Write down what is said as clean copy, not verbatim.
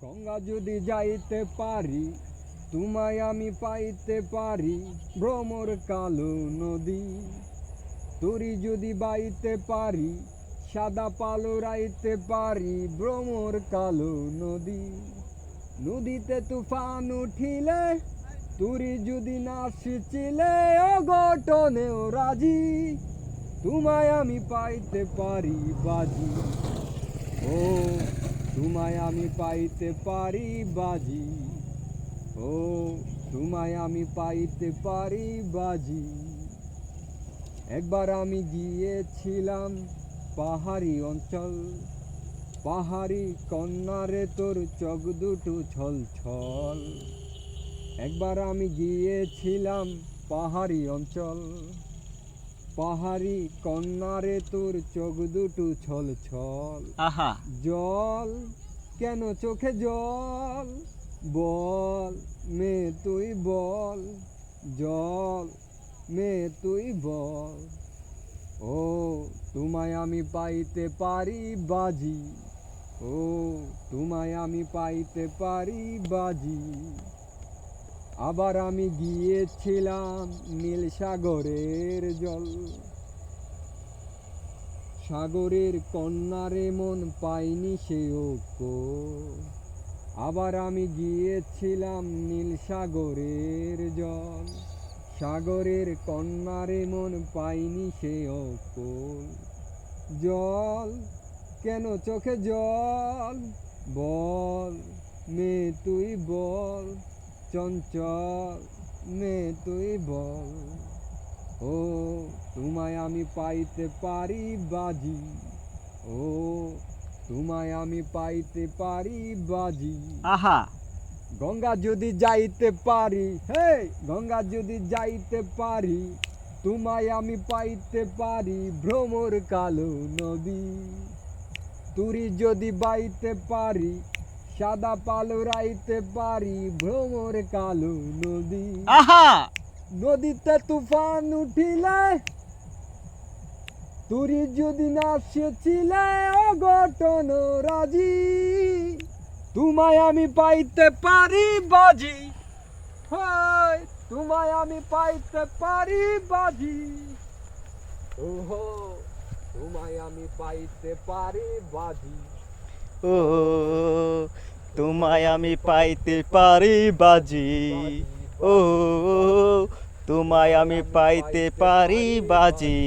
গঙ্গা যদি যাইতে পারি, তোমায় আমি পাইতে পারি, ভ্রমর কালো নদী। তরি যদি বাইতে পারি, সাদা পালো রাইতে পারি, ভ্রমর কালো নদী। নদীতে তুফান উঠিলে, তুরি যদি নাচিছিলে, অঘটনেও রাজি। তোমায় আমি পাইতে পারি বাজি, ও তোমায় আমি পাইতে পারি বাজি, ও তোমায় আমি পাইতে পারি বাজি। একবার আমি গিয়েছিলাম পাহাড়ি অঞ্চল, পাহাড়ি কন্যারে তোর চোখ দুটো ছল ছল। একবার আমি গিয়েছিলাম পাহাড়ি অঞ্চল, পাহাড়ি কন্যারে তোর চোখ দুটো ছল ছল। আহা, জল কেন চোখে জল, বল মেয়ে তুই বল, জল মেয়ে তুই বল। ও তোমায় আমি পাইতে পারি বাজি, ও তোমায় আমি পাইতে পারি বাজি। আবার আমি গিয়েছিলাম নীল সাগরের জল, সাগরের কন্যারে মন পাইনি সে ঐক্য। আবার আমি গিয়েছিলাম নীল সাগরের জল, সাগরের কন্যারে মন পাইনি সে ঐক্য। জল কেন চোখে জল, বল মেয়ে তুই বল, চঞ্চল মেয়ে তুই বল। ও তোমায় আমি পাইতে পারি বাজি, ও তোমায় আমি পাইতে পারি বাজি। আহা, গঙ্গা যদি যাইতে পারি, হে গঙ্গা যদি যাইতে পারি, তোমায় আমি পাইতে পারি, ভ্রমর কালো নদী। তুরি যদি বাইতে পারি, সাদা পালো রাইতে পারি, ভ্রমর কালো নদী। আহা, নদীতে তুফান উঠিলে, তুরি যদি নাচছিলে, অঘটন রাজি। তোমায় আমি পাইতে পারি বাজি, হায় তোমায় আমি পাইতে পারি বাজি, ওহো তোমায় আমি পাইতে পারি বাজি। ও তোমায় আমি পাইতে পারি বাজি, ও তোমায় আমি পাইতে পারি বাজি।